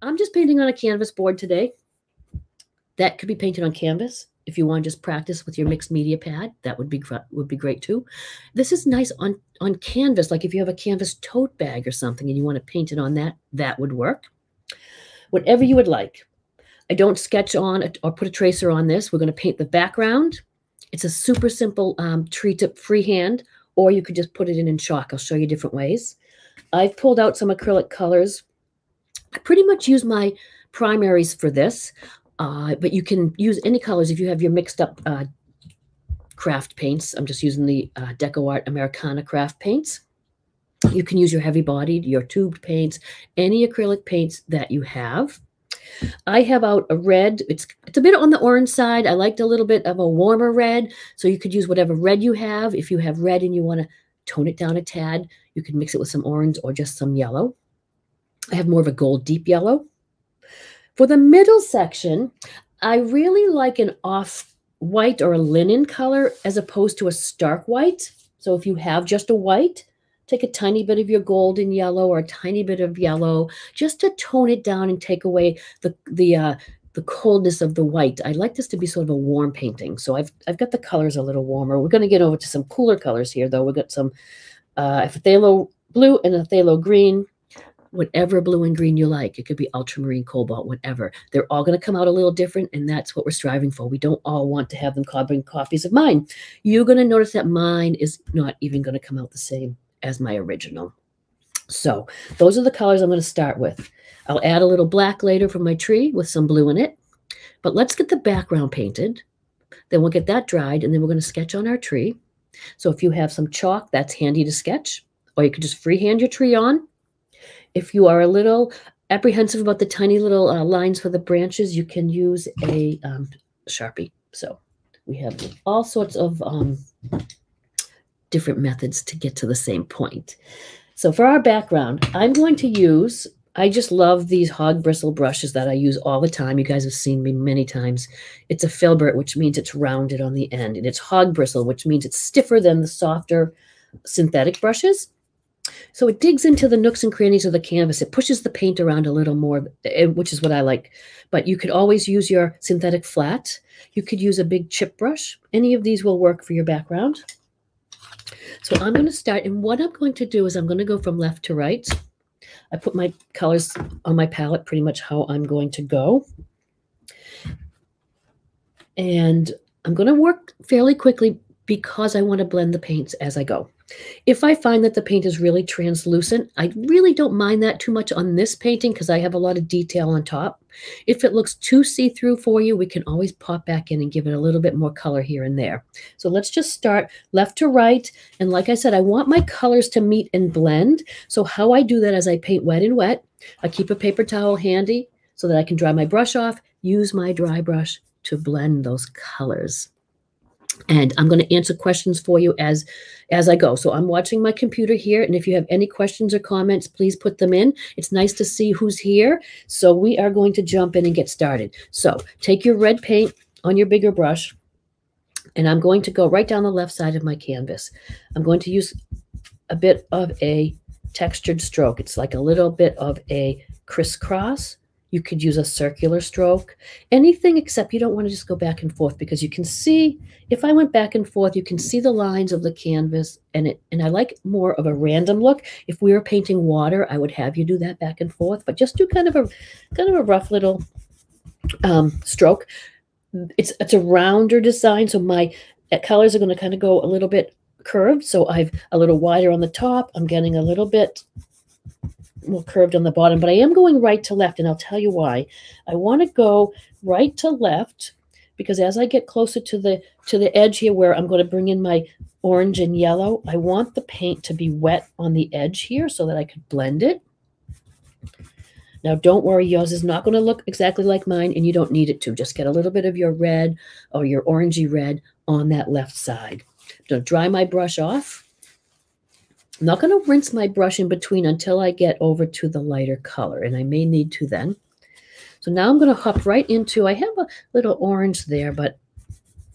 I'm just painting on a canvas board today. That could be painted on canvas. If you want to just practice with your mixed media pad, that would be great too. This is nice on canvas, like if you have a canvas tote bag or something and you want to paint it on that, that would work. Whatever you would like. I don't sketch on or put a tracer on this. We're going to paint the background. It's a super simple tree tip freehand, or you could just put it in chalk. I'll show you different ways. I've pulled out some acrylic colors. I pretty much use my primaries for this, but you can use any colors if you have your mixed up craft paints. I'm just using the Deco Art Americana craft paints. You can use your heavy bodied, your tubed paints, any acrylic paints that you have. I have out a red. It's a bit on the orange side. I liked a little bit of a warmer red, so you could use whatever red you have. If you have red and you want to tone it down a tad, you can mix it with some orange or just some yellow. I have more of a gold deep yellow. For the middle section, I really like an off-white or a linen color as opposed to a stark white. So if you have just a white, take a tiny bit of your gold and yellow or a tiny bit of yellow just to tone it down and take away the coldness of the white. I like this to be sort of a warm painting. So I've got the colors a little warmer. We're going to get over to some cooler colors here, though. We've got some phthalo blue and a phthalo green. Whatever blue and green you like. It could be ultramarine, cobalt, whatever. They're all going to come out a little different, and that's what we're striving for. We don't all want to have them carbon copies of mine. You're going to notice that mine is not even going to come out the same as my original. So those are the colors I'm going to start with. I'll add a little black later for my tree with some blue in it. But let's get the background painted. Then we'll get that dried, and then we're going to sketch on our tree. So if you have some chalk, that's handy to sketch, or you could just freehand your tree on. If you are a little apprehensive about the tiny little lines for the branches, you can use a Sharpie. So we have all sorts of different methods to get to the same point. So for our background, I'm going to use, I just love these hog bristle brushes that I use all the time. You guys have seen me many times. It's a filbert, which means it's rounded on the end. And it's hog bristle, which means it's stiffer than the softer synthetic brushes. So it digs into the nooks and crannies of the canvas. It pushes the paint around a little more, which is what I like. But you could always use your synthetic flat. You could use a big chip brush. Any of these will work for your background. So I'm going to start, and what I'm going to do is I'm going to go from left to right. I put my colors on my palette pretty much how I'm going to go. And I'm going to work fairly quickly because I want to blend the paints as I go. If I find that the paint is really translucent, I really don't mind that too much on this painting because I have a lot of detail on top. If it looks too see-through for you, we can always pop back in and give it a little bit more color here and there. So let's just start left to right. And like I said, I want my colors to meet and blend. So how I do that is I paint wet and wet. I keep a paper towel handy so that I can dry my brush off, use my dry brush to blend those colors. And I'm going to answer questions for you as I go. So I'm watching my computer here, and if you have any questions or comments, please put them in. It's nice to see who's here. So we are going to jump in and get started. So take your red paint on your bigger brush, and I'm going to go right down the left side of my canvas. I'm going to use a bit of a textured stroke. It's like a little bit of a crisscross. You could use a circular stroke, anything except you don't want to just go back and forth, because you can see, if I went back and forth, you can see the lines of the canvas, and I like more of a random look. If we were painting water, I would have you do that back and forth, but just do kind of a rough little stroke. It's a rounder design, so my colors are going to kind of go a little bit curved. So I've a little wider on the top. I'm getting a little bit more curved on the bottom, but I am going right to left, and I'll tell you why. I want to go right to left because as I get closer to the edge here where I'm going to bring in my orange and yellow, I want the paint to be wet on the edge here so that I could blend it. Now, don't worry, yours is not going to look exactly like mine, and you don't need it to. Just get a little bit of your red or your orangey red on that left side. I'm going to dry my brush off. I'm not going to rinse my brush in between until I get over to the lighter color, and I may need to then. So now I'm going to hop right into, I have a little orange there, but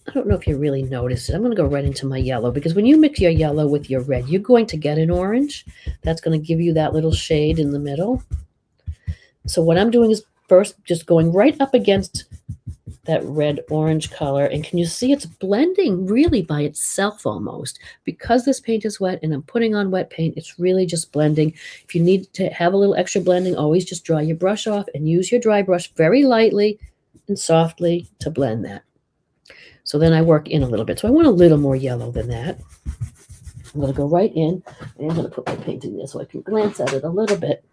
I don't know if you really noticed it. I'm going to go right into my yellow, because when you mix your yellow with your red, you're going to get an orange. That's going to give you that little shade in the middle. So what I'm doing is first just going right up against that red-orange color. And can you see it's blending really by itself almost? Because this paint is wet and I'm putting on wet paint, it's really just blending. If you need to have a little extra blending, always just dry your brush off and use your dry brush very lightly and softly to blend that. So then I work in a little bit. So I want a little more yellow than that. I'm going to go right in, and I'm going to put my paint in there so I can glance at it a little bit.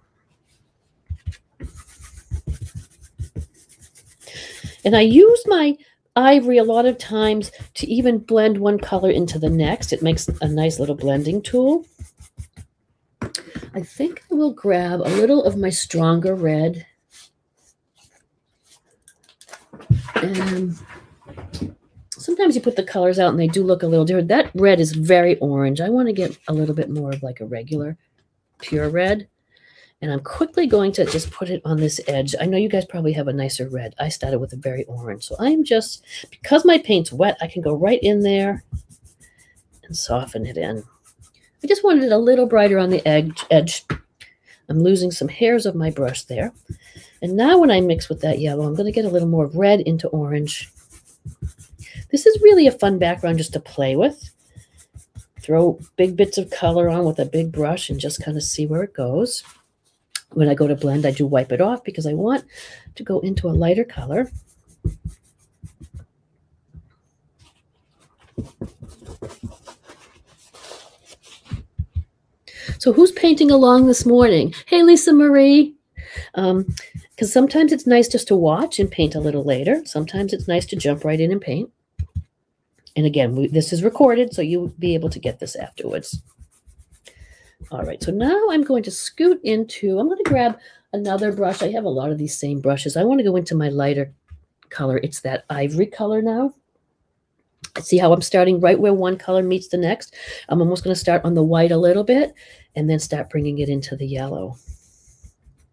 And I use my ivory a lot of times to even blend one color into the next. It makes a nice little blending tool. I think I will grab a little of my stronger red. And sometimes you put the colors out and they do look a little different. That red is very orange. I want to get a little bit more of like a regular pure red. And I'm quickly going to just put it on this edge. I know you guys probably have a nicer red. I started with a very orange. So I'm just, because my paint's wet, I can go right in there and soften it in. I just wanted it a little brighter on the edge. I'm losing some hairs of my brush there. And now when I mix with that yellow, I'm going to get a little more red into orange. This is really a fun background just to play with. Throw big bits of color on with a big brush and just kind of see where it goes. When I go to blend, I do wipe it off because I want to go into a lighter color. So who's painting along this morning? Hey, Lisa Marie. Because sometimes it's nice just to watch and paint a little later. Sometimes it's nice to jump right in and paint. And again, this is recorded, so you'll be able to get this afterwards. All right, so now I'm going to scoot into, I'm going to grab another brush. I have a lot of these same brushes. I want to go into my lighter color. It's that ivory color now. See how I'm starting right where one color meets the next? I'm almost going to start on the white a little bit and then start bringing it into the yellow.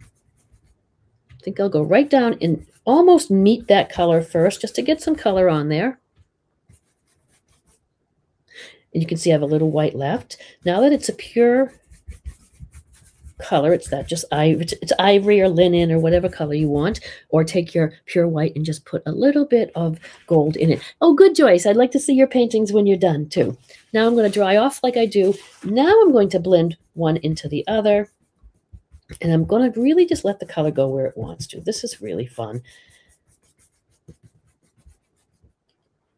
I think I'll go right down and almost meet that color first just to get some color on there. And you can see I have a little white left. Now that it's a pure color, it's that just it's ivory or linen or whatever color you want, or take your pure white and just put a little bit of gold in it. Oh, good, Joyce. I'd like to see your paintings when you're done too. Now I'm going to dry off like I do. Now I'm going to blend one into the other, and I'm going to really just let the color go where it wants to. This is really fun.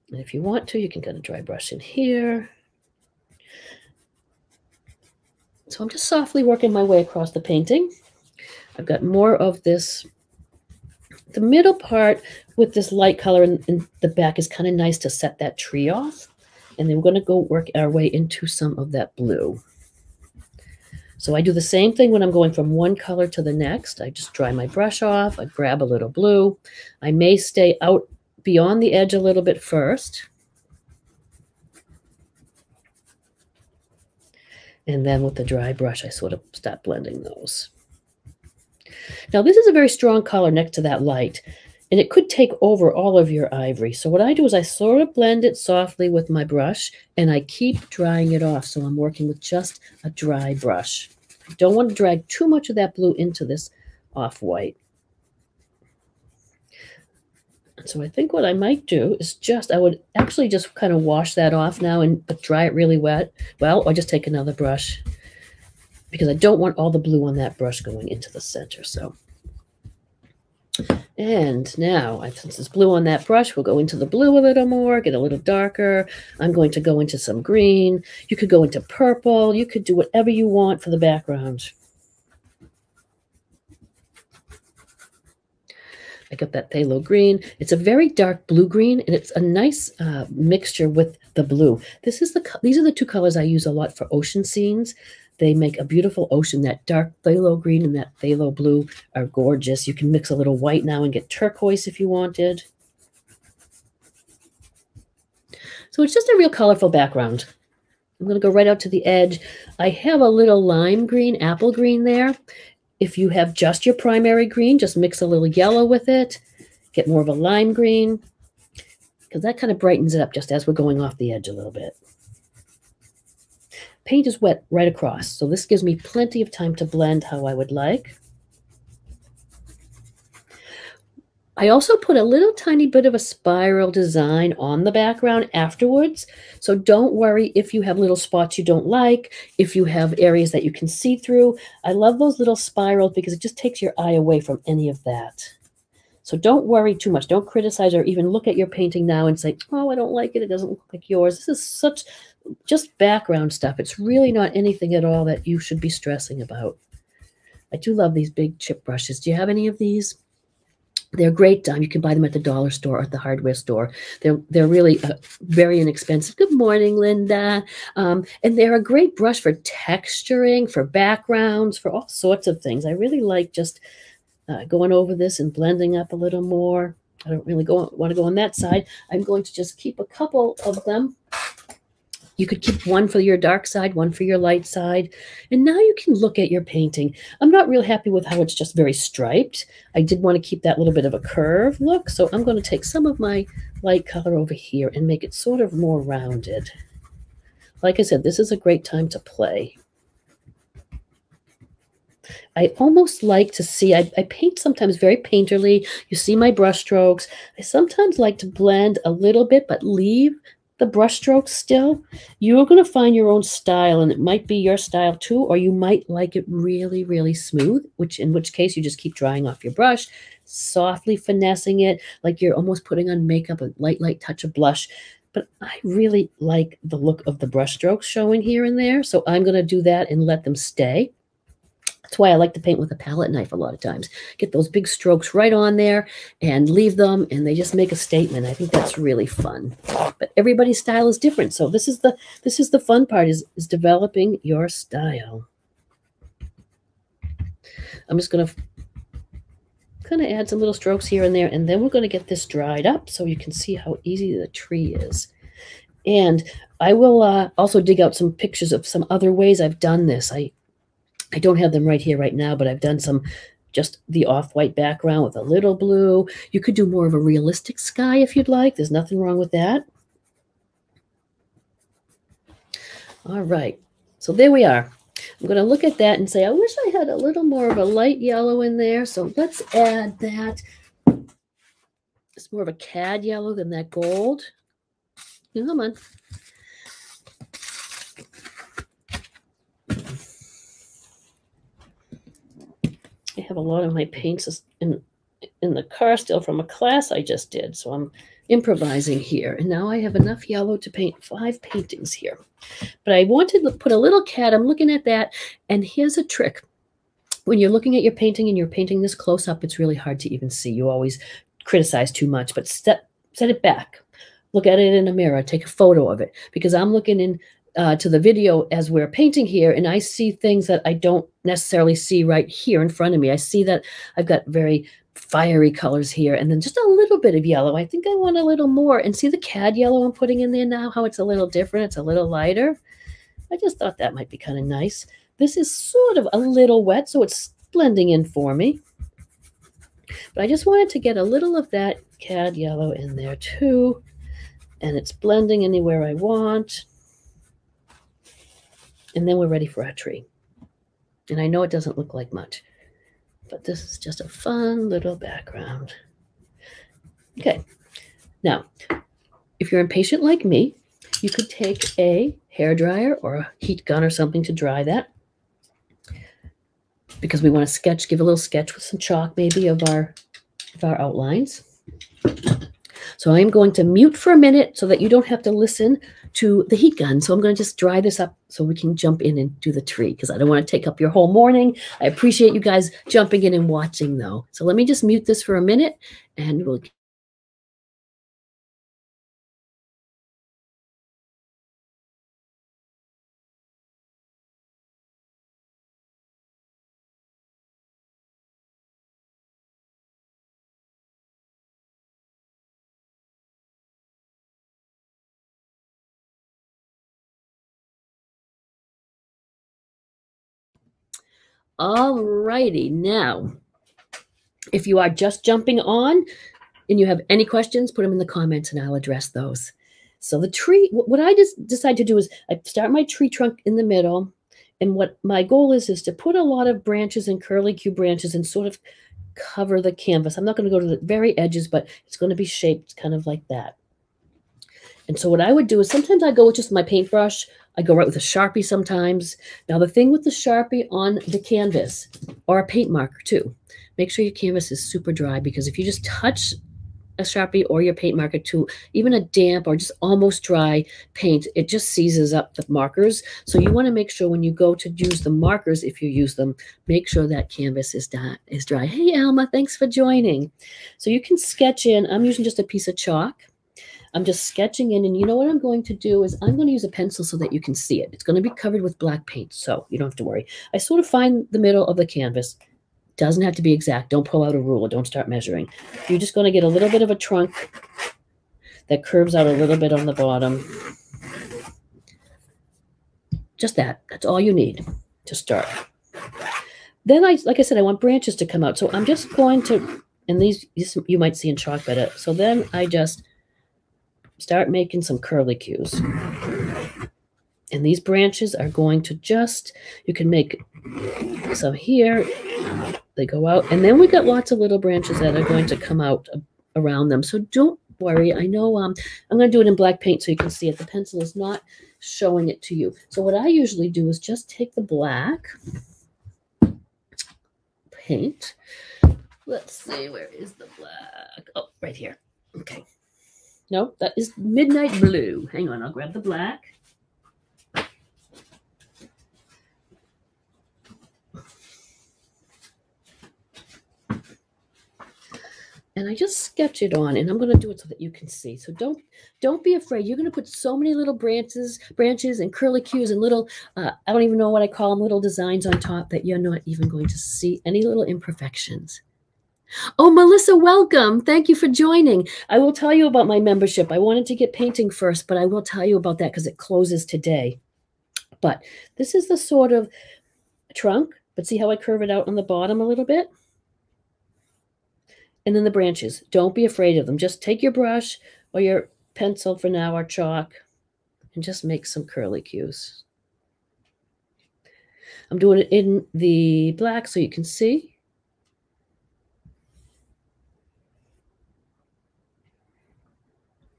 And if you want to, you can get a dry brush in here. So I'm just softly working my way across the painting. I've got more of this. The middle part with this light color in the back is kind of nice to set that tree off. And then we're going to go work our way into some of that blue. So I do the same thing when I'm going from one color to the next. I just dry my brush off. I grab a little blue. I may stay out beyond the edge a little bit first. And then with the dry brush, I sort of start blending those. Now, this is a very strong color next to that light, and it could take over all of your ivory. So what I do is I sort of blend it softly with my brush, and I keep drying it off. So I'm working with just a dry brush. I don't want to drag too much of that blue into this off-white. So I think what I might do is I would actually just kind of wash that off now and dry it really wet. Well, or just take another brush because I don't want all the blue on that brush going into the center. So, and now since there's blue on that brush, we'll go into the blue a little more, get a little darker. I'm going to go into some green. You could go into purple. You could do whatever you want for the background. I got that phthalo green. It's a very dark blue green, and it's a nice mixture with the blue. These are the two colors I use a lot for ocean scenes. They make a beautiful ocean. That dark phthalo green and that phthalo blue are gorgeous. You can mix a little white now and get turquoise if you wanted. So it's just a real colorful background. I'm going to go right out to the edge. I have a little lime green, apple green there. If you have just your primary green, just mix a little yellow with it. Get more of a lime green, because that kind of brightens it up just as we're going off the edge a little bit. Paint is wet right across, so this gives me plenty of time to blend how I would like. I also put a little tiny bit of a spiral design on the background afterwards. So don't worry if you have little spots you don't like, if you have areas that you can see through. I love those little spirals because it just takes your eye away from any of that. So don't worry too much. Don't criticize or even look at your painting now and say, oh, I don't like it. It doesn't look like yours. This is such just background stuff. It's really not anything at all that you should be stressing about. I do love these big chip brushes. Do you have any of these? They're great. You can buy them at the dollar store or at the hardware store. They're really very inexpensive. Good morning, Linda. And they're a great brush for texturing, for backgrounds, for all sorts of things. I really like just going over this and blending up a little more. I don't really want to go on that side. I'm going to just keep a couple of them. You could keep one for your dark side, one for your light side. And now you can look at your painting. I'm not real happy with how it's just very striped. I did want to keep that little bit of a curve look. So I'm going to take some of my light color over here and make it sort of more rounded. Like I said, this is a great time to play. I almost like to see, I paint sometimes very painterly. You see my brush strokes. I sometimes like to blend a little bit, but leave the brush strokes still. You're going to find your own style, and it might be your style too, or you might like it really, really smooth, in which case you just keep drying off your brush, softly finessing it, like you're almost putting on makeup, a light touch of blush. But I really like the look of the brush strokes showing here and there, so I'm going to do that and let them stay. That's why I like to paint with a palette knife a lot of times. Get those big strokes right on there and leave them, and they just make a statement. I think that's really fun. But everybody's style is different, so this is the fun part, is developing your style. I'm just going to kind of add some little strokes here and there, and then we're going to get this dried up so you can see how easy the tree is. And I will also dig out some pictures of some other ways I've done this. I don't have them right here right now, but I've done some just the off-white background with a little blue. You could do more of a realistic sky if you'd like. There's nothing wrong with that. All right, so there we are. I'm going to look at that and say, I wish I had a little more of a light yellow in there. So let's add that. It's more of a cad yellow than that gold. Come on. I have a lot of my paints in the car still from a class I just did, so I'm improvising here. And now I have enough yellow to paint 5 paintings here. But I wanted to put a little cat. I'm looking at that, and here's a trick. When you're looking at your painting and you're painting this close up, it's really hard to even see. You always criticize too much, but set it back. Look at it in a mirror. Take a photo of it, because I'm looking in to the video as we're painting here, and I see things that I don't necessarily see right here in front of me. I see that I've got very fiery colors here, and then just a little bit of yellow. I think I want a little more. And see the cad yellow I'm putting in there now, how it's a little different. It's a little lighter. I just thought that might be kind of nice. This is sort of a little wet, so it's blending in for me. But I just wanted to get a little of that cad yellow in there too, and it's blending anywhere I want. And then we're ready for our tree. And I know it doesn't look like much, but this is just a fun little background. Okay. Now, if you're impatient like me, you could take a hairdryer or a heat gun or something to dry that, because we want to sketch, give a little sketch with some chalk maybe of our outlines. So I'm going to mute for a minute so that you don't have to listen to the heat gun. So I'm going to just dry this up so we can jump in and do the tree, because I don't want to take up your whole morning. I appreciate you guys jumping in and watching though. So let me just mute this for a minute, and we'll all righty. Now, if you are just jumping on and you have any questions, put them in the comments and I'll address those. So the tree, what I just decided to do is I start my tree trunk in the middle. And what my goal is to put a lot of branches and curly Q branches and sort of cover the canvas. I'm not going to go to the very edges, but it's going to be shaped kind of like that. And so what I would do is sometimes I go with just my paintbrush. I go right with a Sharpie sometimes. Now, the thing with the Sharpie on the canvas, or a paint marker too, make sure your canvas is super dry, because if you just touch a Sharpie or your paint marker to even a damp or just almost dry paint, it just seizes up the markers. So you want to make sure when you go to use the markers, if you use them, make sure that canvas is dry. Hey, Alma, thanks for joining. So you can sketch in. I'm using just a piece of chalk. I'm just sketching in, and you know what I'm going to do is I'm going to use a pencil so that you can see it. It's going to be covered with black paint, so you don't have to worry. I sort of find the middle of the canvas. Doesn't have to be exact. Don't pull out a ruler. Don't start measuring. You're just going to get a little bit of a trunk that curves out a little bit on the bottom. Just that. That's all you need to start. Then like I said, I want branches to come out. So I'm just going to, and these you might see in chalk better. So then I just start making some curlicues. And these branches are going to just, you can make some here. They go out. And then we got lots of little branches that are going to come out around them. So don't worry. I know I'm going to do it in black paint so you can see it. The pencil is not showing it to you. So what I usually do is just take the black paint. Let's see, where is the black? Oh, right here. Okay. No, that is midnight blue. Hang on, I'll grab the black. And I just sketch it on, and I'm going to do it so that you can see. So don't be afraid. You're going to put so many little branches and curlicues and little, I don't even know what I call them, little designs on top that you're not even going to see any little imperfections. Oh, Melissa, welcome. Thank you for joining. I will tell you about my membership. I wanted to get painting first, but I will tell you about that because it closes today. But this is the sort of trunk, but see how I curve it out on the bottom a little bit? And then the branches. Don't be afraid of them. Just take your brush or your pencil for now, or chalk, and just make some curlicues. I'm doing it in the black so you can see.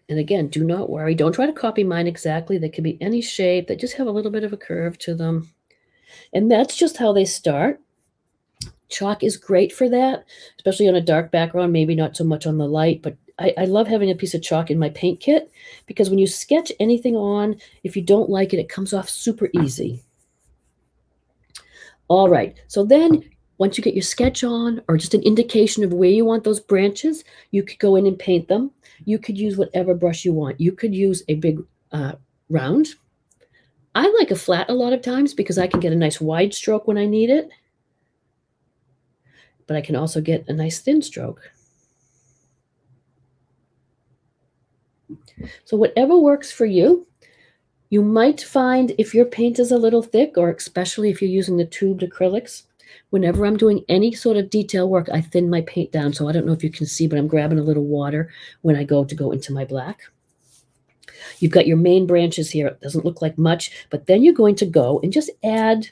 And again, do not worry. Don't try to copy mine exactly. They can be any shape. They just have a little bit of a curve to them. And that's just how they start. Chalk is great for that, especially on a dark background, maybe not so much on the light, but I love having a piece of chalk in my paint kit, because when you sketch anything on, if you don't like it, it comes off super easy. All right, so then once you get your sketch on, or just an indication of where you want those branches, you could go in and paint them. You could use whatever brush you want. You could use a big round. I like a flat a lot of times because I can get a nice wide stroke when I need it. But I can also get a nice thin stroke. So whatever works for you. You might find if your paint is a little thick, or especially if you're using the tubed acrylics, whenever I'm doing any sort of detail work, I thin my paint down. So I don't know if you can see, but I'm grabbing a little water when I go into my black. You've got your main branches here. It doesn't look like much, but then you're going to go and just add.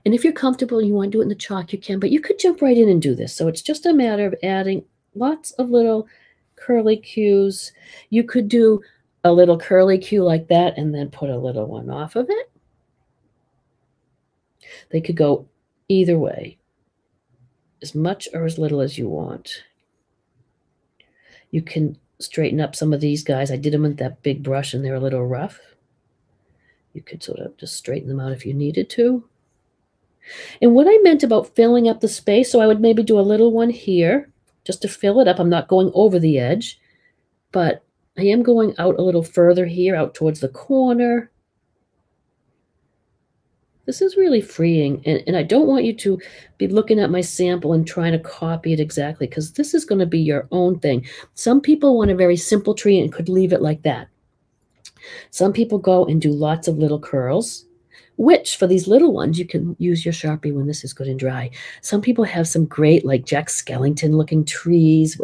And if you're comfortable and you want to do it in the chalk, you can, but you could jump right in and do this. So it's just a matter of adding lots of little curlicues. You could do a little curlicue like that and then put a little one off of it. They could go either way, as much or as little as you want. You can straighten up some of these guys. I did them with that big brush and they're a little rough. You could sort of just straighten them out if you needed to. And what I meant about filling up the space, so I would maybe do a little one here just to fill it up. I'm not going over the edge, but I am going out a little further here, out towards the corner. This is really freeing, and I don't want you to be looking at my sample and trying to copy it exactly, because this is going to be your own thing. Some people want a very simple tree and could leave it like that. Some people go and do lots of little curls, which for these little ones, you can use your Sharpie when this is good and dry. Some people have some great, like Jack Skellington looking trees.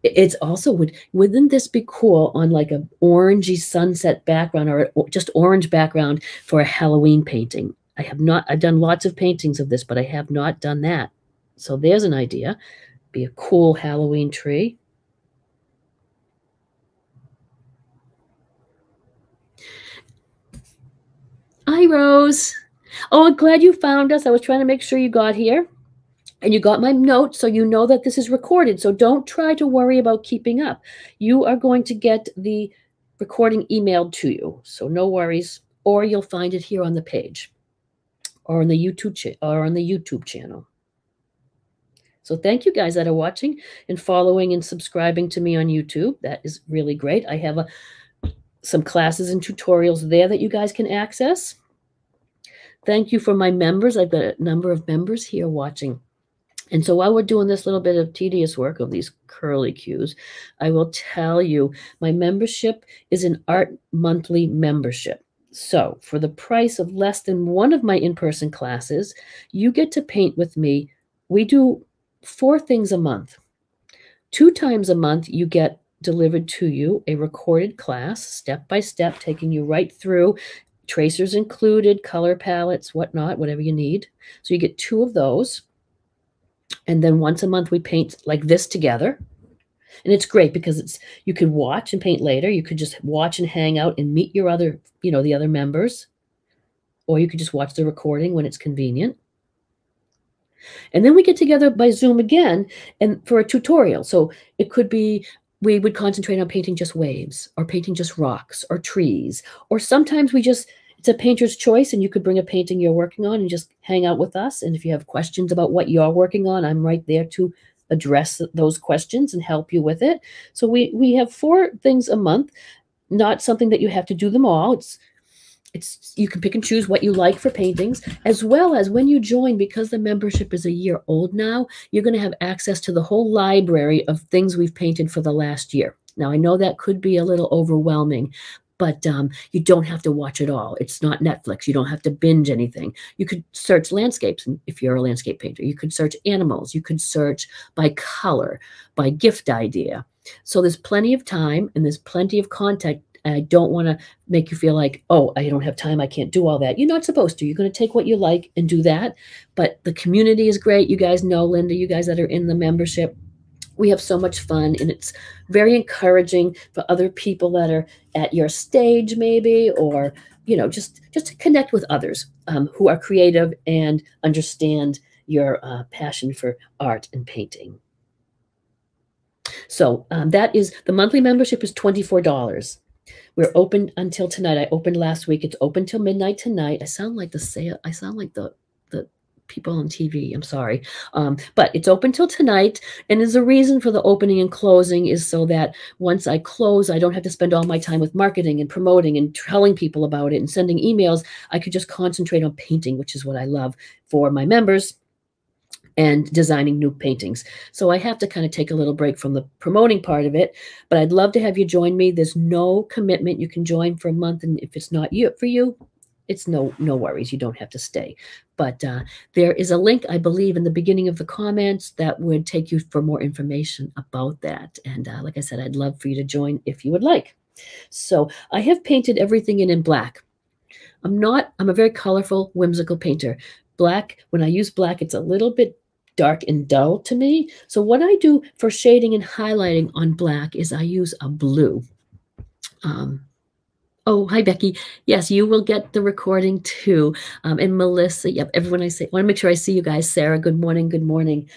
It's also, wouldn't this be cool on like an orangey sunset background, or just orange background for a Halloween painting? I've done lots of paintings of this, but I have not done that. So there's an idea. Be a cool Halloween tree. Hi, Rose. Oh, I'm glad you found us. I was trying to make sure you got here. And you got my note, so you know that this is recorded. So don't try to worry about keeping up. You are going to get the recording emailed to you. So no worries. Or you'll find it here on the page or on the YouTube channel. So thank you guys that are watching and following and subscribing to me on YouTube. That is really great. I have some classes and tutorials there that you guys can access. Thank you for my members. I've got a number of members here watching. And so while we're doing this little bit of tedious work of these curly cues, I will tell you my membership is an art monthly membership. So for the price of less than one of my in-person classes, you get to paint with me. We do 4 things a month. 2 times a month, you get delivered to you a recorded class, step by step, taking you right through, tracers included, color palettes, whatnot, whatever you need. So you get 2 of those. And then once a month we paint like this together. And it's great because you could watch and paint later. You could just watch and hang out and meet your other, the other members. Or you could just watch the recording when it's convenient. And then we get together by Zoom again and for a tutorial. So it could be we would concentrate on painting just waves or painting just rocks or trees. Or sometimes it's a painter's choice and you could bring a painting you're working on and just hang out with us. And if you have questions about what you're working on, I'm right there to address those questions and help you with it. So we have 4 things a month, not something that you have to do them all. It's you can pick and choose what you like for paintings, as well as when you join, because the membership is a year old now, you're going to have access to the whole library of things we've painted for the last year. Now, I know that could be a little overwhelming, but you don't have to watch it all. It's not Netflix. You don't have to binge anything. You could search landscapes if you're a landscape painter. You could search animals. You could search by color, by gift idea. So there's plenty of time and there's plenty of content. I don't want to make you feel like, oh, I don't have time. I can't do all that. You're not supposed to. You're going to take what you like and do that. But the community is great. You guys know Linda, you guys that are in the membership. We have so much fun, and it's very encouraging for other people that are at your stage maybe, or just to connect with others who are creative and understand your passion for art and painting. So that is the monthly membership is $24. We're open until tonight. I opened last week. It's open till midnight tonight. I sound like the people on TV. I'm sorry. But it's open till tonight. And there's a reason for the opening and closing is so that once I close, I don't have to spend all my time with marketing and promoting and telling people about it and sending emails. I could just concentrate on painting, which is what I love for my members, and designing new paintings. So I have to kind of take a little break from the promoting part of it, but I'd love to have you join me. There's no commitment. You can join for a month, and if it's not for you, it's no worries. You don't have to stay. But there is a link, I believe, in the beginning of the comments that would take you for more information about that. And like I said, I'd love for you to join if you would like. So I have painted everything in black. I'm a very colorful, whimsical painter. Black, when I use black, it's a little bit dark and dull to me. So what I do for shading and highlighting on black is I use a blue. Oh, hi, Becky. Yes, you will get the recording too. And Melissa, yep, everyone I want to make sure I see you guys. Sarah, good morning, good morning.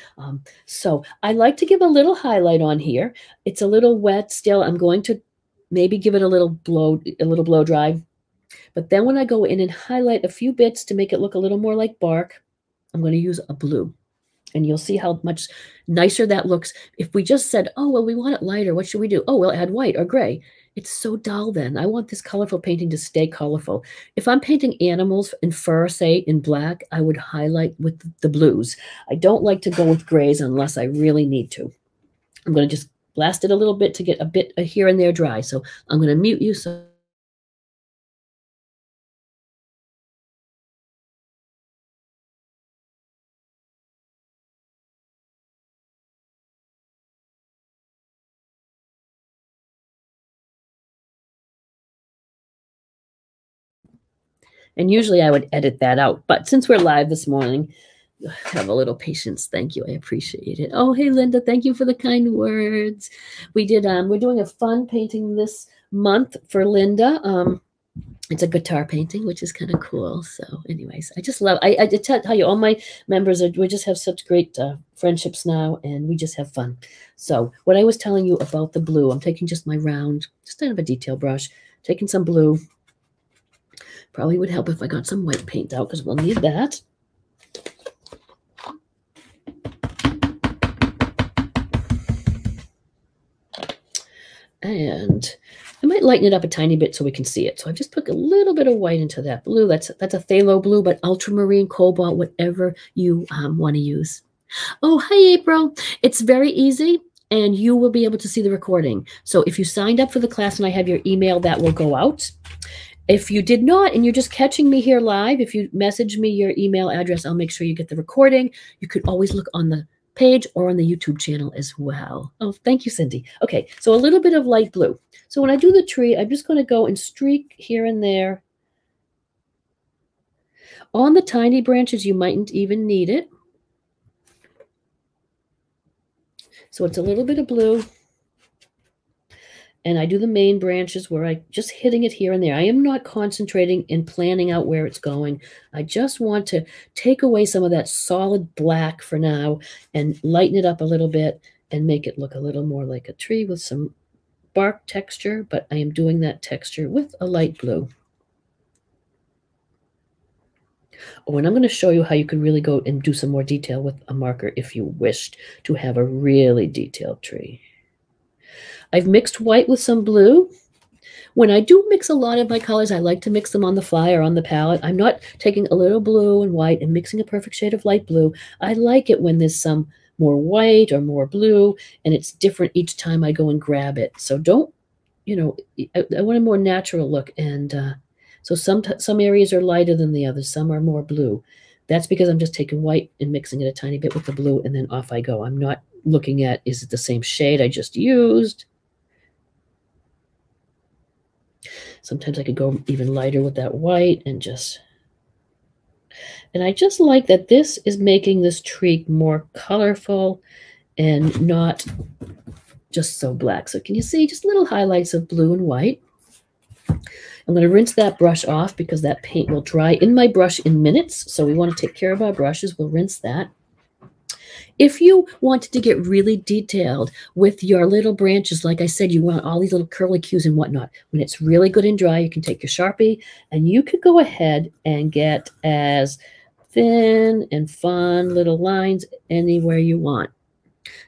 So I like to give a little highlight on here. It's a little wet still. I'm going to maybe give it a little blow dry. But then when I go in and highlight a few bits to make it look a little more like bark, I'm going to use a blue. And you'll see how much nicer that looks. If we just said, oh, well, we want it lighter, what should we do? Oh, we'll add white or gray. It's so dull then. I want this colorful painting to stay colorful. If I'm painting animals in fur, say, in black, I would highlight with the blues. I don't like to go with grays unless I really need to. I'm going to just blast it a little bit to get a bit here and there dry. So I'm going to mute you so and usually I would edit that out. But since we're live this morning, have a little patience. Thank you. I appreciate it. Oh, hey, Linda, thank you for the kind words. We're doing a fun painting this month for Linda. It's a guitar painting, which is kind of cool. So anyways, I just love, I tell you, all my members we just have such great friendships now, and we just have fun. So what I was telling you about the blue, I'm taking just my round, just kind of a detail brush, taking some blue. Probably would help if I got some white paint out, because we'll need that. And I might lighten it up a tiny bit so we can see it. So I've just put a little bit of white into that blue. That's a phthalo blue, but ultramarine, cobalt, whatever you want to use. Oh, hi, April. It's very easy, and you will be able to see the recording. So if you signed up for the class and I have your email, that will go out. If you did not, and you're just catching me here live, if you message me your email address, I'll make sure you get the recording. You could always look on the page or on the YouTube channel as well. Oh, thank you, Cindy. Okay, so a little bit of light blue. So when I do the tree, I'm just going to go and streak here and there. On the tiny branches, you mightn't even need it. So it's a little bit of blue. And I do the main branches where I just hitting it here and there. I am not concentrating and planning out where it's going. I just want to take away some of that solid black for now and lighten it up a little bit and make it look a little more like a tree with some bark texture, but I am doing that texture with a light blue. Oh, and I'm going to show you how you can really go and do some more detail with a marker if you wished to have a really detailed tree. I've mixed white with some blue. When I do mix a lot of my colors, I like to mix them on the fly or on the palette. I'm not taking a little blue and white and mixing a perfect shade of light blue. I like it when there's some more white or more blue, and it's different each time I go and grab it. So don't, you know, I want a more natural look. And so some areas are lighter than the others. Some are more blue. That's because I'm just taking white and mixing it a tiny bit with the blue, and then off I go. I'm not looking at, is it the same shade I just used? Sometimes I could go even lighter with that white and I just like that this is making this tree more colorful and not just so black. So can you see just little highlights of blue and white? I'm going to rinse that brush off because that paint will dry in my brush in minutes. So we want to take care of our brushes. We'll rinse that. If you wanted to get really detailed with your little branches, like I said, you want all these little curlicues and whatnot. When it's really good and dry, you can take your Sharpie and you could go ahead and get as thin and fun little lines anywhere you want.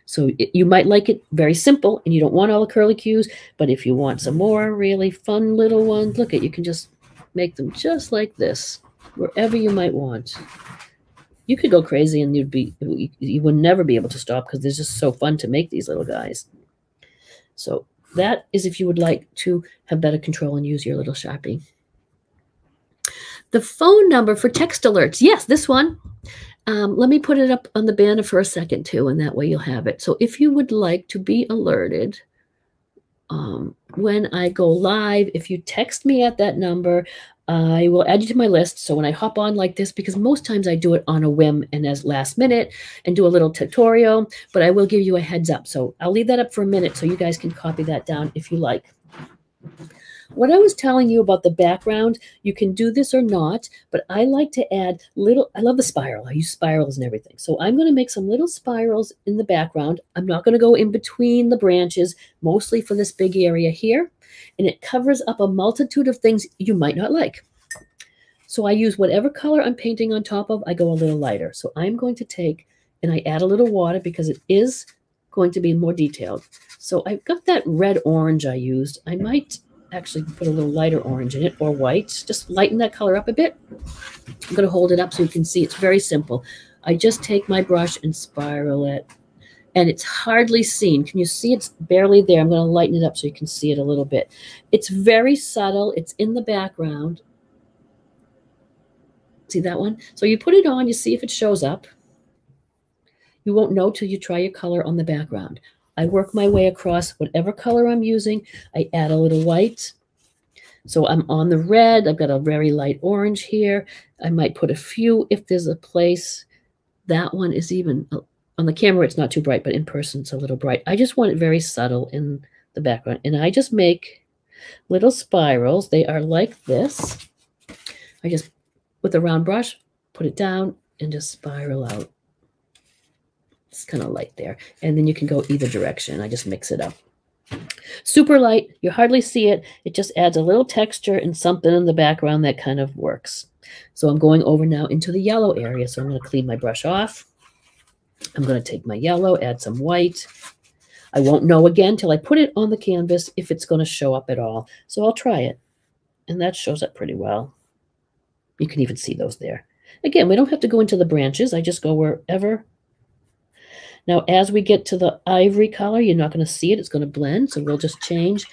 So you might like it very simple and you don't want all the curlicues, but if you want some more really fun little ones, look at, you can just make them just like this, wherever you might want. You could go crazy and you would never be able to stop because they're just so fun to make these little guys. So that is if you would like to have better control and use your little Sharpie. The phone number for text alerts. Yes, this one. Let me put it up on the banner for a second too, and that way you'll have it. So if you would like to be alerted when I go live, if you text me at that number, I will add you to my list. So when I hop on like this, because most times I do it on a whim and as last minute and do a little tutorial, but I will give you a heads up. So I'll leave that up for a minute so you guys can copy that down if you like. What I was telling you about the background, you can do this or not, but I like to add little, I love the spiral. I use spirals and everything. So I'm going to make some little spirals in the background. I'm not going to go in between the branches, mostly for this big area here. And it covers up a multitude of things you might not like. So I use whatever color I'm painting on top of, I go a little lighter. So I'm going to take, and I add a little water because it is going to be more detailed. So I've got that red orange I used. I might actually put a little lighter orange in it, or white. Just lighten that color up a bit. I'm going to hold it up so you can see. It's very simple. I just take my brush and spiral it, and it's hardly seen. Can you see? It's barely there. I'm going to lighten it up so you can see it a little bit. It's very subtle. It's in the background. See that one? So you put it on, you see if it shows up. You won't know till you try your color on the background. I work my way across whatever color I'm using. I add a little white. So I'm on the red. I've got a very light orange here. I might put a few if there's a place. that one is even, on the camera it's not too bright, but in person it's a little bright. I just want it very subtle in the background. And I just make little spirals. They are like this. I just, with a round brush, put it down and just spiral out. It's kind of light there. And then you can go either direction. I just mix it up. Super light. You hardly see it. It just adds a little texture and something in the background that kind of works. So I'm going over now into the yellow area. So I'm going to clean my brush off. I'm going to take my yellow, add some white. I won't know again till I put it on the canvas if it's going to show up at all. So I'll try it. And that shows up pretty well. You can even see those there. Again, we don't have to go into the branches. I just go wherever. Now, as we get to the ivory color, you're not going to see it. It's going to blend, so we'll just change.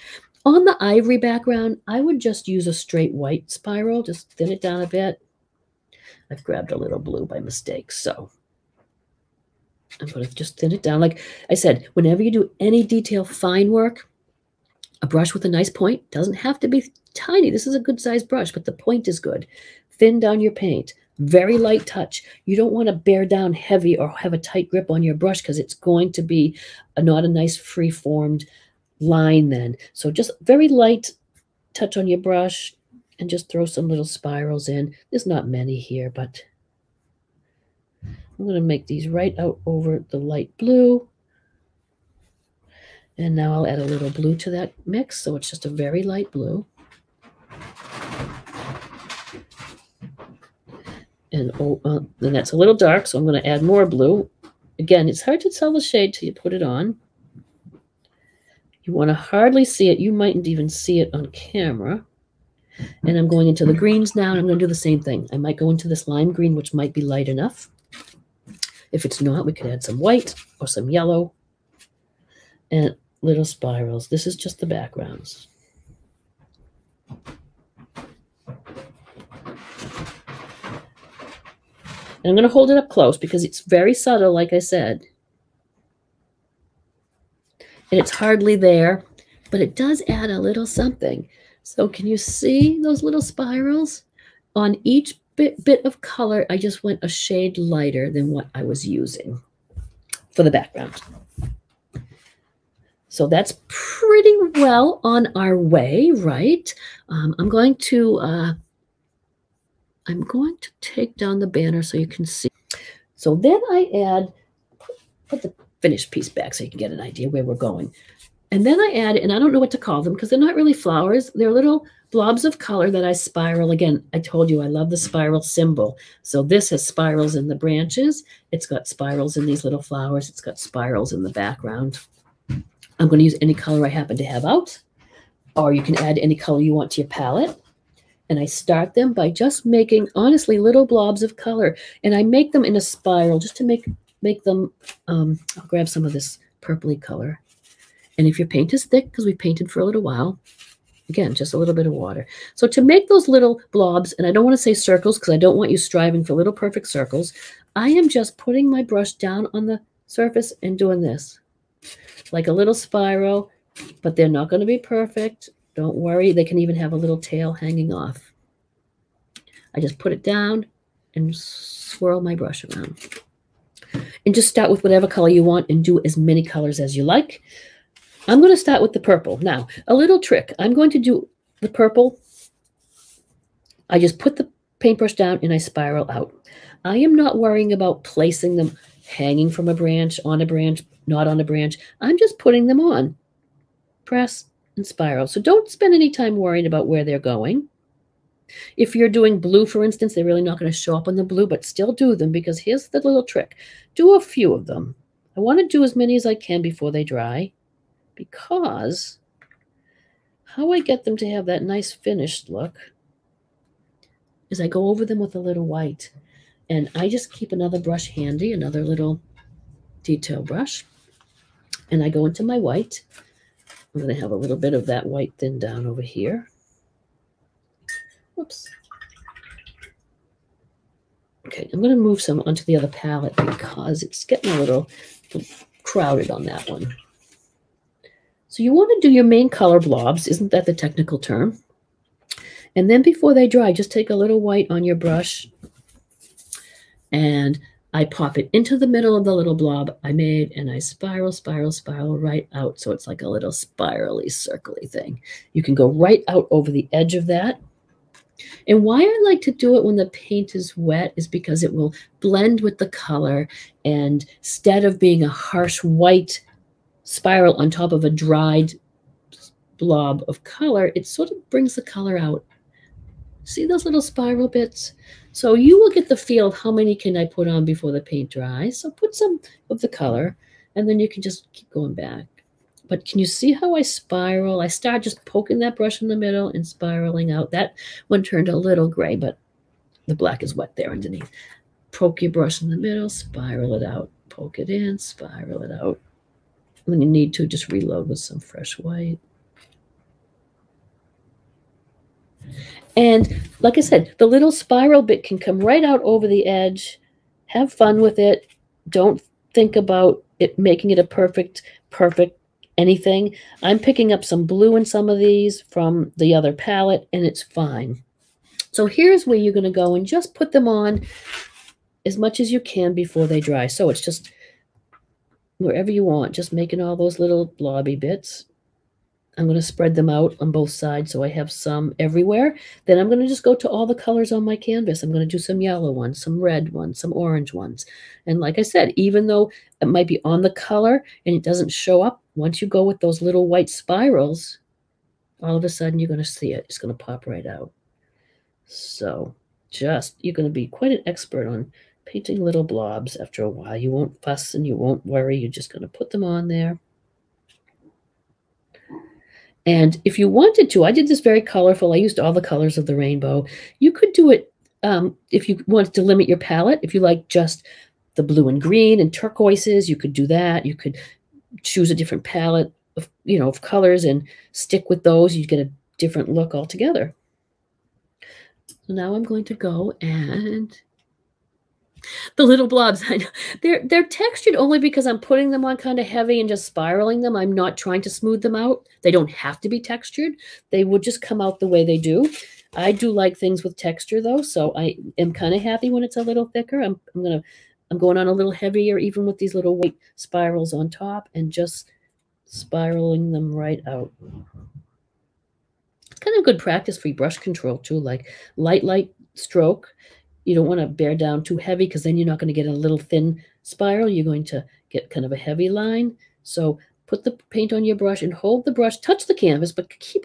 On the ivory background, I would just use a straight white spiral. Just thin it down a bit. I've grabbed a little blue by mistake, so I'm going to just thin it down. Like I said, whenever you do any detail fine work, a brush with a nice point doesn't have to be tiny. This is a good-sized brush, but the point is good. Thin down your paint. Very light touch. You don't want to bear down heavy or have a tight grip on your brush because it's going to be not a nice free-formed line then. So just very light touch on your brush and just throw some little spirals in. There's not many here, but I'm going to make these right out over the light blue. And now I'll add a little blue to that mix, so it's just a very light blue. And then that's a little dark, so I'm going to add more blue. Again, it's hard to tell the shade till you put it on. You want to hardly see it. You mightn't even see it on camera. And I'm going into the greens now, and I'm going to do the same thing. I might go into this lime green, which might be light enough. If it's not, we could add some white or some yellow and little spirals. This is just the backgrounds. And I'm going to hold it up close because it's very subtle, like I said. And it's hardly there, but it does add a little something. So can you see those little spirals? On each bit of color, I just went a shade lighter than what I was using for the background. So that's pretty well on our way, right? I'm going to take down the banner so you can see. So then I put the finished piece back so you can get an idea where we're going. And then I add, and I don't know what to call them because they're not really flowers. They're little blobs of color that I spiral. Again, I told you I love the spiral symbol. So this has spirals in the branches. It's got spirals in these little flowers. It's got spirals in the background. I'm going to use any color I happen to have out, or you can add any color you want to your palette. And I start them by just making, honestly, little blobs of color. And I make them in a spiral just to make them, I'll grab some of this purpley color. And if your paint is thick, because we painted for a little while, again, just a little bit of water. So to make those little blobs, and I don't want to say circles because I don't want you striving for little perfect circles, I am just putting my brush down on the surface and doing this. Like a little spiral, but they're not going to be perfect. Don't worry. They can even have a little tail hanging off. I just put it down and swirl my brush around. And just start with whatever color you want and do as many colors as you like. I'm going to start with the purple. Now, a little trick. I'm going to do the purple. I just put the paintbrush down and I spiral out. I am not worrying about placing them hanging from a branch, on a branch, not on a branch. I'm just putting them on. Press and spiral. So don't spend any time worrying about where they're going. If you're doing blue, for instance, they're really not going to show up on the blue, but still do them because here's the little trick. Do a few of them. I want to do as many as I can before they dry because how I get them to have that nice finished look is I go over them with a little white. And I just keep another brush handy, another little detail brush. And I go into my white. I'm going to have a little bit of that white thin down over here. Whoops. Okay, I'm going to move some onto the other palette because it's getting a little crowded on that one. So you want to do your main color blobs. Isn't that the technical term? And then before they dry, just take a little white on your brush. And I pop it into the middle of the little blob I made, and I spiral, spiral, spiral right out. So it's like a little spirally, circly thing. You can go right out over the edge of that. And why I like to do it when the paint is wet is because it will blend with the color. And instead of being a harsh white spiral on top of a dried blob of color, it sort of brings the color out. See those little spiral bits? So you will get the feel of how many can I put on before the paint dries. So put some of the color, and then you can just keep going back. But can you see how I spiral? I start just poking that brush in the middle and spiraling out. That one turned a little gray, but the black is wet there underneath. Poke your brush in the middle, spiral it out. Poke it in, spiral it out. When you need to, just reload with some fresh white. And like I said, the little spiral bit can come right out over the edge. Have fun with it. Don't think about it making it a perfect anything. I'm picking up some blue in some of these from the other palette, and it's fine. So here's where you're going to go and just put them on as much as you can before they dry. So it's just wherever you want, just making all those little blobby bits. I'm going to spread them out on both sides so I have some everywhere. Then I'm going to just go to all the colors on my canvas. I'm going to do some yellow ones, some red ones, some orange ones. And like I said, even though it might be on the color and it doesn't show up, once you go with those little white spirals, all of a sudden you're going to see it. It's going to pop right out. So you're going to be quite an expert on painting little blobs after a while. You won't fuss and you won't worry. You're just going to put them on there. And if you wanted to, I did this very colorful. I used all the colors of the rainbow. You could do it if you wanted to limit your palette. If you like just the blue and green and turquoises, you could do that. You could choose a different palette of, of colors and stick with those. You get a different look altogether. So now I'm going to go and the little blobs, I know, they're textured only because I'm putting them on kind of heavy and just spiraling them. I'm not trying to smooth them out. They don't have to be textured. They would just come out the way they do. I do like things with texture though, so I am kind of happy when it's a little thicker. I'm going on a little heavier even with these little white spirals on top and just spiraling them right out. It's kind of good practice for your brush control too, like light stroke. You don't want to bear down too heavy because then you're not going to get a little thin spiral. You're going to get kind of a heavy line. So put the paint on your brush and hold the brush, touch the canvas, but keep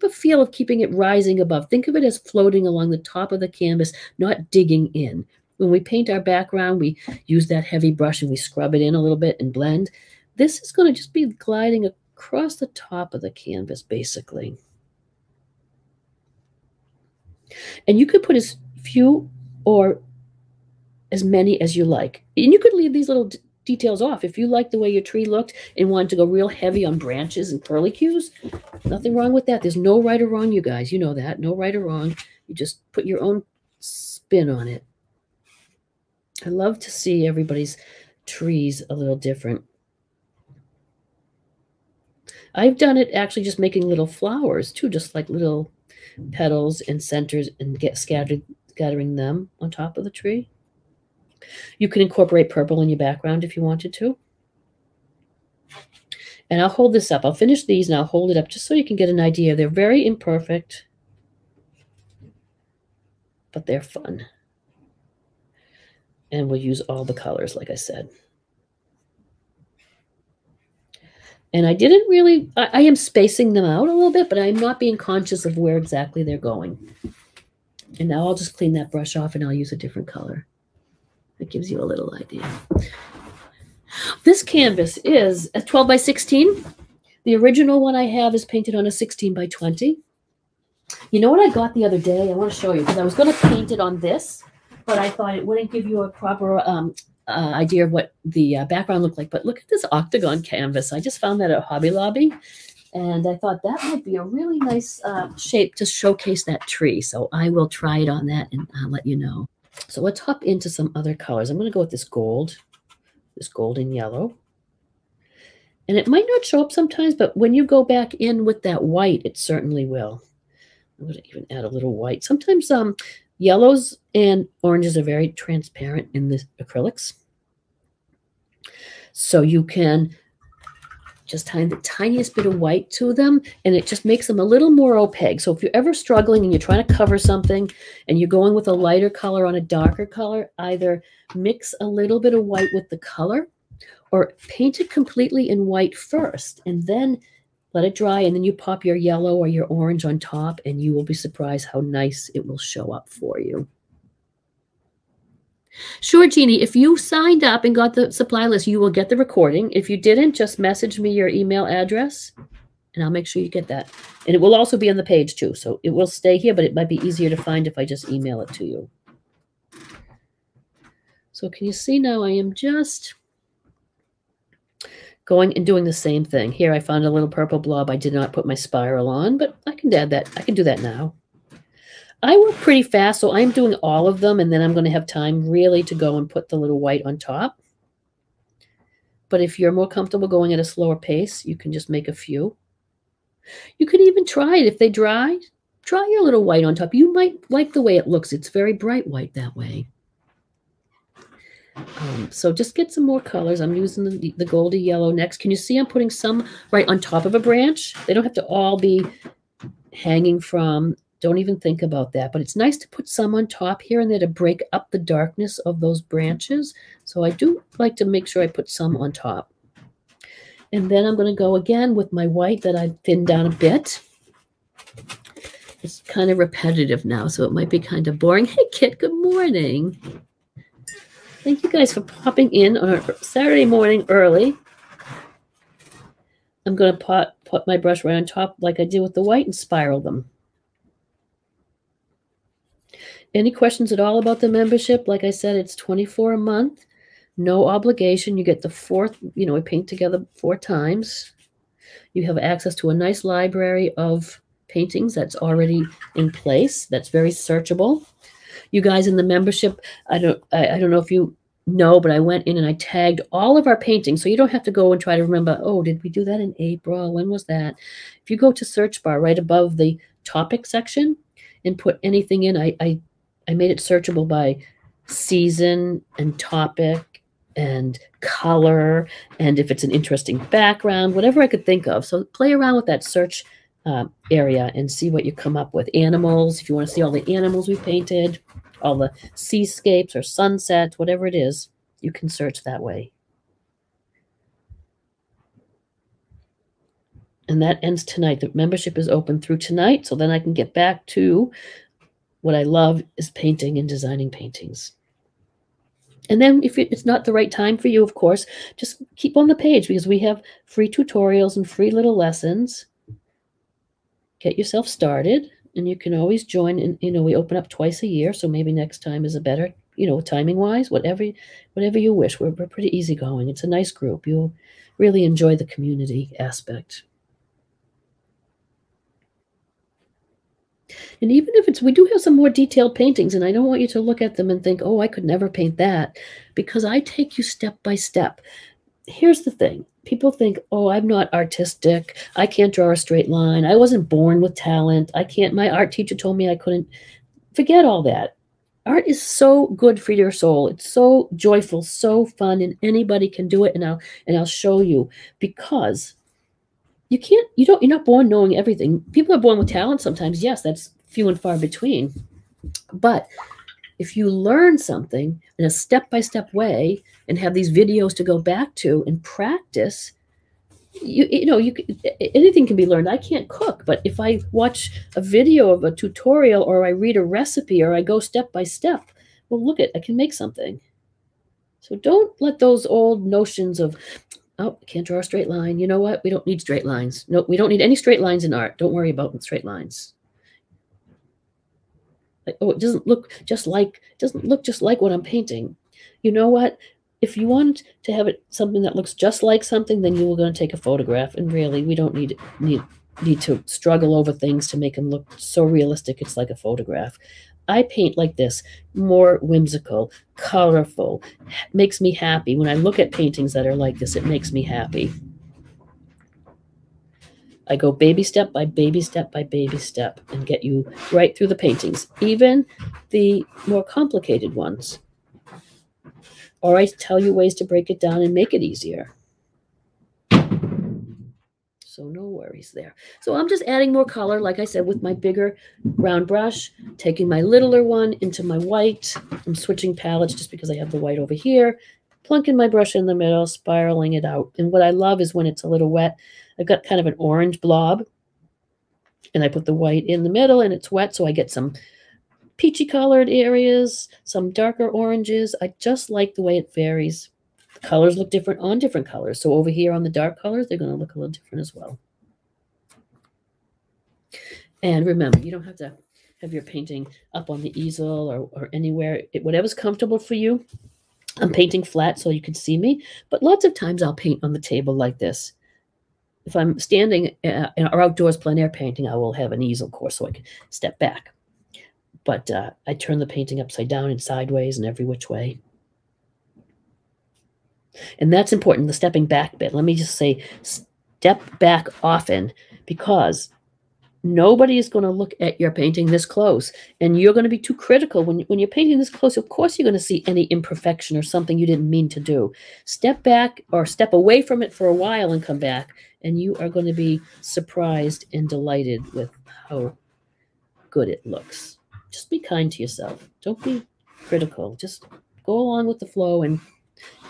a feel of keeping it rising above. Think of it as floating along the top of the canvas, not digging in. When we paint our background, we use that heavy brush and we scrub it in a little bit and blend. This is going to just be gliding across the top of the canvas, basically. And you could put as few or as many as you like. And you could leave these little details off. If you like the way your tree looked and wanted to go real heavy on branches and curlicues, nothing wrong with that. There's no right or wrong, you guys. You know that. No right or wrong. You just put your own spin on it. I love to see everybody's trees a little different. I've done it actually just making little flowers too, just like little petals and centers and scattering them on top of the tree. You can incorporate purple in your background if you wanted to. And I'll hold this up. I'll finish these and I'll hold it up just so you can get an idea. They're very imperfect, but they're fun. And we'll use all the colors, like I said. And I didn't really, I am spacing them out a little bit, but I'm not being conscious of where exactly they're going. And now I'll just clean that brush off and I'll use a different color. That gives you a little idea. This canvas is a 12 by 16. The original one I have is painted on a 16 by 20. You know what I got the other day? I want to show you because I was going to paint it on this, but I thought it wouldn't give you a proper idea of what the background looked like. But look at this octagon canvas. I just found that at Hobby Lobby. And I thought that might be a really nice shape to showcase that tree. So I will try it on that and I'll let you know. So let's hop into some other colors. I'm going to go with this gold, this golden yellow. And it might not show up sometimes, but when you go back in with that white, it certainly will. I'm going to even add a little white. Sometimes Yellows and oranges are very transparent in the acrylics. So you can just tie the tiniest bit of white to them, and it just makes them a little more opaque. So if you're ever struggling and you're trying to cover something and you're going with a lighter color on a darker color, either mix a little bit of white with the color or paint it completely in white first and then let it dry, and then you pop your yellow or your orange on top, and you will be surprised how nice it will show up for you. Sure, Jeannie, if you signed up and got the supply list, you will get the recording. If you didn't, just message me your email address, and I'll make sure you get that. And it will also be on the page, too. So it will stay here, but it might be easier to find if I just email it to you. So can you see now I am just going and doing the same thing. Here I found a little purple blob. I did not put my spiral on, but I can add that. I can do that now. I work pretty fast, so I'm doing all of them, and then I'm going to have time really to go and put the little white on top. But if you're more comfortable going at a slower pace, you can just make a few. You could even try it. If they dry, try your little white on top. You might like the way it looks. It's very bright white that way. So just get some more colors. I'm using the goldy yellow next. Can you see I'm putting some right on top of a branch? They don't have to all be hanging from. Don't even think about that. But it's nice to put some on top here and there to break up the darkness of those branches. So I do like to make sure I put some on top. And then I'm going to go again with my white that I've thinned down a bit. It's kind of repetitive now, so it might be kind of boring. Hey, Kit, good morning. Thank you guys for popping in on a Saturday morning early. I'm going to put my brush right on top like I did with the white and spiral them. Any questions at all about the membership? Like I said, it's $24 a month. No obligation. You get the fourth, we paint together 4 times. You have access to a nice library of paintings that's already in place. That's very searchable. You guys in the membership, I don't know if you know, but I went in and I tagged all of our paintings. So you don't have to go and try to remember, oh, did we do that in April? When was that? If you go to search bar right above the topic section and put anything in, I made it searchable by season and topic and color, and if it's an interesting background, whatever I could think of. So play around with that search area and see what you come up with. Animals, if you want to see all the animals we painted, all the seascapes or sunsets, whatever it is, you can search that way. And that ends tonight. The membership is open through tonight, so then I can get back to what I love is painting and designing paintings. And then if it's not the right time for you, of course, just keep on the page because we have free tutorials and free little lessons. Get yourself started, and you can always join. And we open up twice a year, so maybe next time is a better, timing wise. Whatever you wish. We're pretty easygoing. It's a nice group. You'll really enjoy the community aspect. And even if we do have some more detailed paintings, and I don't want you to look at them and think, oh, I could never paint that, because I take you step by step. Here's the thing. People think, oh, I'm not artistic. I can't draw a straight line. I wasn't born with talent. My art teacher told me I couldn't. Forget all that. Art is so good for your soul. It's so joyful, so fun, and anybody can do it. And I'll show you, because you're not born knowing everything. People are born with talent sometimes. Yes, that's few and far between. But if you learn something in a step-by-step way and have these videos to go back to and practice, anything can be learned. I can't cook, but if I watch a video of a tutorial or I read a recipe or I go step by step, well, I can make something. So don't let those old notions of, oh, I can't draw a straight line. You know what? We don't need straight lines. No, we don't need any straight lines in art. Don't worry about straight lines. Like, oh, it doesn't look just like what I'm painting. You know what? If you want to have something that looks just like something, then you are going to take a photograph. And really, we don't need to struggle over things to make them look so realistic. It's like a photograph. I paint like this, more whimsical, colorful, makes me happy. When I look at paintings that are like this, it makes me happy. I go baby step by baby step by baby step and get you right through the paintings, even the more complicated ones. Or I tell you ways to break it down and make it easier. So no worries there. So I'm just adding more color, like I said, with my bigger round brush, taking my littler one into my white. I'm switching palettes just because I have the white over here, plunking my brush in the middle, spiraling it out. And what I love is when it's a little wet, I've got kind of an orange blob, and I put the white in the middle and it's wet, so I get some peachy colored areas, some darker oranges. I just like the way it varies. The colors look different on different colors. So over here on the dark colors, they're going to look a little different as well. And remember, you don't have to have your painting up on the easel or anywhere. Whatever's comfortable for you. I'm painting flat so you can see me, but lots of times I'll paint on the table like this. If I'm standing or outdoors plein air painting, I will have an easel, of course, so I can step back. But I turn the painting upside down and sideways and every which way. And that's important, the stepping back bit. Let me just say, step back often, because nobody is going to look at your painting this close. And you're going to be too critical. When you're painting this close, of course you're going to see any imperfection or something you didn't mean to do. Step back or step away from it for a while and come back, and you are going to be surprised and delighted with how good it looks. Just be kind to yourself. Don't be critical. Just go along with the flow and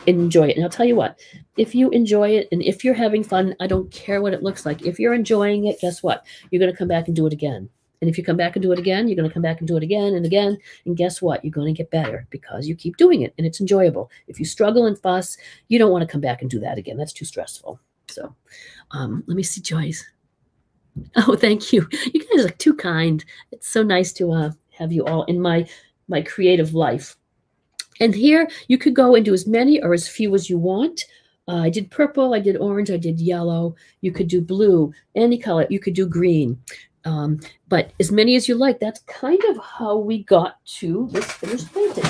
enjoy it. And I'll tell you what, if you enjoy it and if you're having fun, I don't care what it looks like. If you're enjoying it, guess what? You're going to come back and do it again. And if you come back and do it again, you're going to come back and do it again and again. And guess what? You're going to get better because you keep doing it and it's enjoyable. If you struggle and fuss, you don't want to come back and do that again. That's too stressful. So let me see Joyce. Oh, thank you. You guys are too kind. It's so nice to have you all in my creative life. And here you could go and do as many or as few as you want. I did purple, I did orange, I did yellow. You could do blue, any color. You could do green. But as many as you like. That's kind of how we got to this finished painting.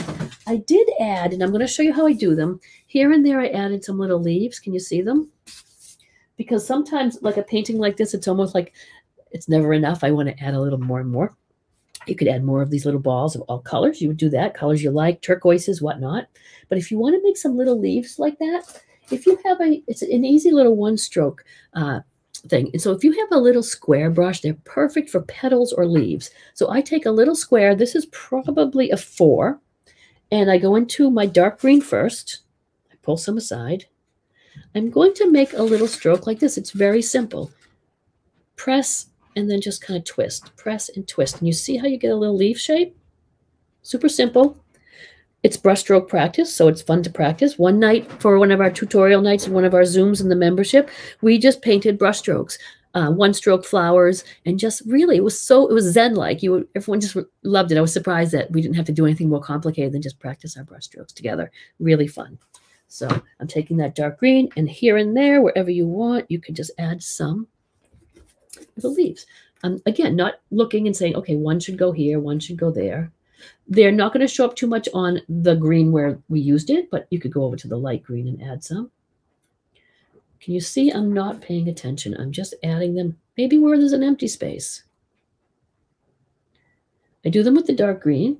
I did add, and I'm going to show you how I do them. Here and there I added some little leaves. Can you see them? Because sometimes, like a painting like this, it's almost like it's never enough. I want to add a little more and more. You could add more of these little balls of all colors. You would do that, colors you like, turquoises, whatnot. But if you want to make some little leaves like that, if you have it's an easy little one-stroke thing. And so if you have a little square brush, they're perfect for petals or leaves. So I take a little square. This is probably a 4. And I go into my dark green first. I pull some aside. I'm going to make a little stroke like this. It's very simple. Press and then just kind of twist, press and twist. And you see how you get a little leaf shape? Super simple. It's brushstroke practice, so it's fun to practice. One night for one of our tutorial nights and one of our Zooms in the membership, we just painted brushstrokes, one-stroke flowers, and just really, it was Zen-like. Everyone just loved it. I was surprised that we didn't have to do anything more complicated than just practice our brushstrokes together. Really fun. So I'm taking that dark green, and here and there, wherever you want, you can just add some little leaves. Again, not looking and saying, okay, one should go here, one should go there. They're not going to show up too much on the green where we used it, but you could go over to the light green and add some. Can you see I'm not paying attention? I'm just adding them maybe where there's an empty space. I do them with the dark green,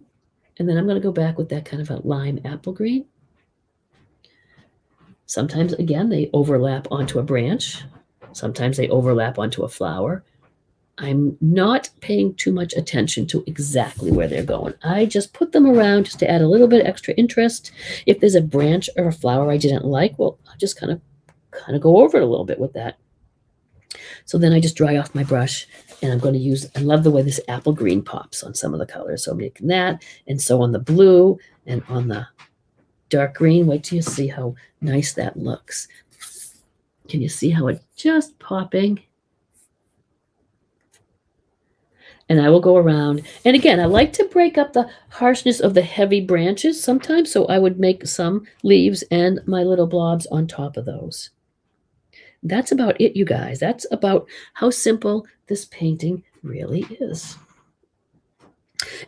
and then I'm going to go back with that kind of a lime apple green. Sometimes, again, they overlap onto a branch. Sometimes they overlap onto a flower. I'm not paying too much attention to exactly where they're going. I just put them around just to add a little bit extra interest. If there's a branch or a flower I didn't like, well, I'll just kind of go over it a little bit with that. So then I just dry off my brush, and I'm going to use, I love the way this apple green pops on some of the colors. So I'm making that, and so on the blue and on the dark green. Wait till you see how nice that looks. Can you see how it's just popping? And I will go around. And again, I like to break up the harshness of the heavy branches sometimes. So I would make some leaves and my little blobs on top of those. That's about it, you guys. That's about how simple this painting really is.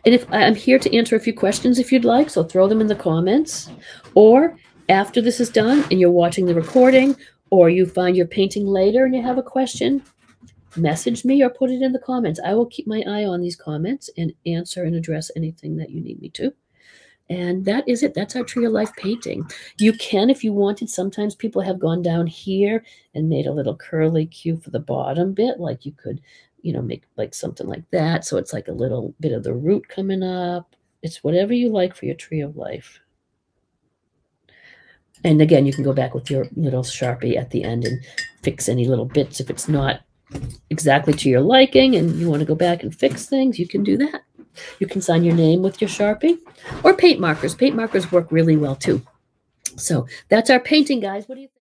And if I'm here to answer a few questions if you'd like, so throw them in the comments. Or after this is done and you're watching the recording, or you find your painting later and you have a question, message me or put it in the comments. I will keep my eye on these comments and answer and address anything that you need me to. And that is it. That's our Tree of Life painting. You can, if you wanted, sometimes people have gone down here and made a little curly Q for the bottom bit. Like you could, make like something like that. So it's like a little bit of the root coming up. It's whatever you like for your Tree of Life. And again, you can go back with your little Sharpie at the end and fix any little bits. If it's not exactly to your liking and you want to go back and fix things, you can do that. You can sign your name with your Sharpie or paint markers. Paint markers work really well too. So that's our painting, guys. What do you think?